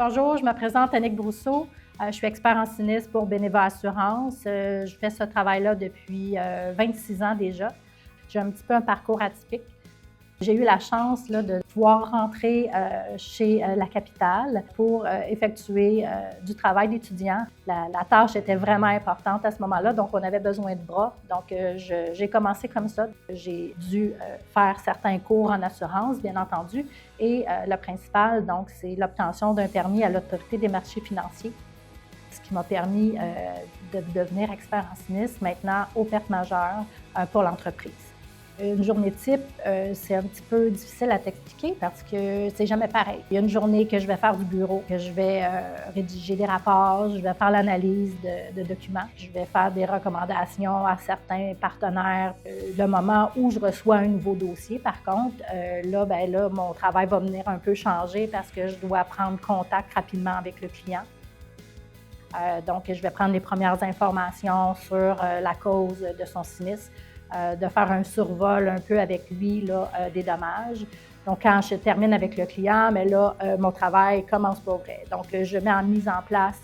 Bonjour, je me présente Annick Brousseau. Je suis expert en sinistre pour Beneva Assurance. Je fais ce travail-là depuis 26 ans déjà. J'ai un petit peu un parcours atypique. J'ai eu la chance de pouvoir rentrer chez la capitale pour effectuer du travail d'étudiant. La tâche était vraiment importante à ce moment-là, donc on avait besoin de bras. Donc j'ai commencé comme ça. J'ai dû faire certains cours en assurance, bien entendu, et le principal, donc, c'est l'obtention d'un permis à l'Autorité des marchés financiers, ce qui m'a permis de devenir expert en sinistre maintenant aux pertes majeures pour l'entreprise. Une journée type, c'est un petit peu difficile à t'expliquer parce que c'est jamais pareil. Il y a une journée que je vais faire du bureau, que je vais rédiger des rapports, je vais faire l'analyse de documents, je vais faire des recommandations à certains partenaires. Le moment où je reçois un nouveau dossier, par contre, là, mon travail va venir un peu changer parce que je dois prendre contact rapidement avec le client. Donc, je vais prendre les premières informations sur la cause de son sinistre, de faire un survol un peu avec lui des dommages. Donc, quand je termine avec le client, mais là, mon travail commence pour vrai. Donc, je mets en mise en place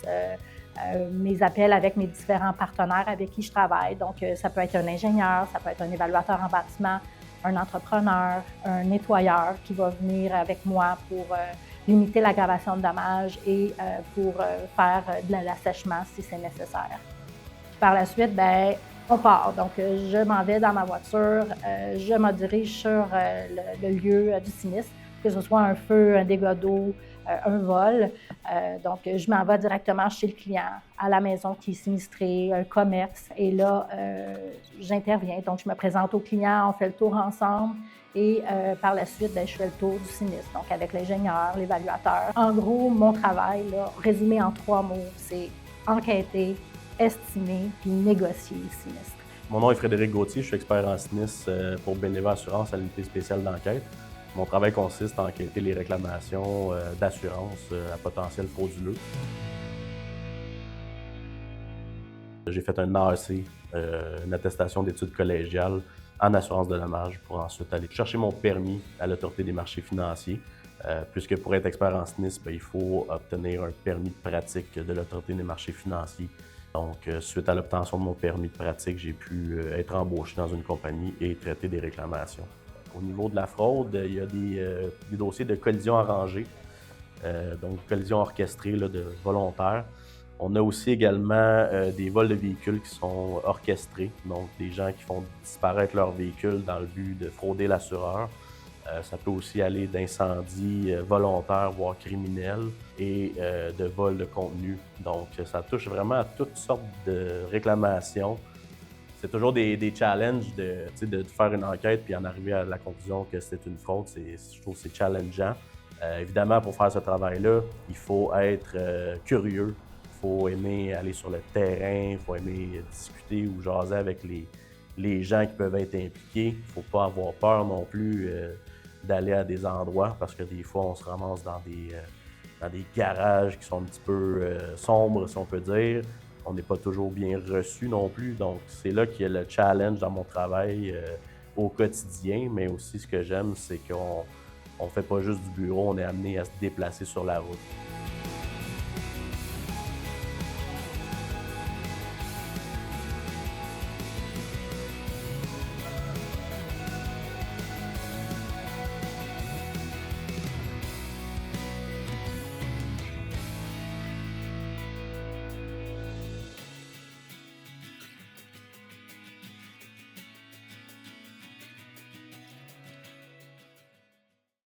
mes appels avec mes différents partenaires avec qui je travaille. Donc, ça peut être un ingénieur, ça peut être un évaluateur en bâtiment, un entrepreneur, un nettoyeur qui va venir avec moi pour limiter l'aggravation de dommages et pour faire de l'assèchement si c'est nécessaire. Puis par la suite, on part. Donc, je m'en vais dans ma voiture, je me dirige sur le lieu du sinistre, que ce soit un feu, un dégât d'eau, un vol. Donc, je m'en vais directement chez le client, à la maison qui est sinistrée, un commerce. Et là, j'interviens. Donc, je me présente au client, on fait le tour ensemble. Et par la suite, je fais le tour du sinistre, donc avec l'ingénieur, l'évaluateur. En gros, mon travail, résumé en 3 mots, c'est enquêter, estimer puis négocier le sinistre. Mon nom est Frédéric Gauthier, je suis expert en sinistre pour Beneva Assurance à l'unité spéciale d'enquête. Mon travail consiste à enquêter les réclamations d'assurance à potentiel frauduleux. J'ai fait un AAC, une attestation d'études collégiales en assurance de dommages pour ensuite aller chercher mon permis à l'Autorité des marchés financiers. Puisque pour être expert en sinistre, il faut obtenir un permis de pratique de l'Autorité des marchés financiers. Donc, suite à l'obtention de mon permis de pratique, j'ai pu être embauché dans une compagnie et traiter des réclamations. Au niveau de la fraude, il y a des dossiers de collision arrangée, donc collision orchestrée de volontaires. On a aussi également des vols de véhicules qui sont orchestrés, donc des gens qui font disparaître leur véhicule dans le but de frauder l'assureur. Ça peut aussi aller d'incendies volontaires, voire criminels, et de vol de contenu. Donc, ça touche vraiment à toutes sortes de réclamations. C'est toujours des challenges de faire une enquête puis en arriver à la conclusion que c'est une fraude. Je trouve que c'est challengeant. Évidemment, pour faire ce travail-là, il faut être curieux. Il faut aimer aller sur le terrain, il faut aimer discuter ou jaser avec les gens qui peuvent être impliqués. Il ne faut pas avoir peur non plus d'aller à des endroits parce que des fois, on se ramasse dans des garages qui sont un petit peu sombres, si on peut dire. On n'est pas toujours bien reçu non plus. Donc, c'est là qu'il y a le challenge dans mon travail au quotidien. Mais aussi, ce que j'aime, c'est qu'on ne fait pas juste du bureau, on est amené à se déplacer sur la route.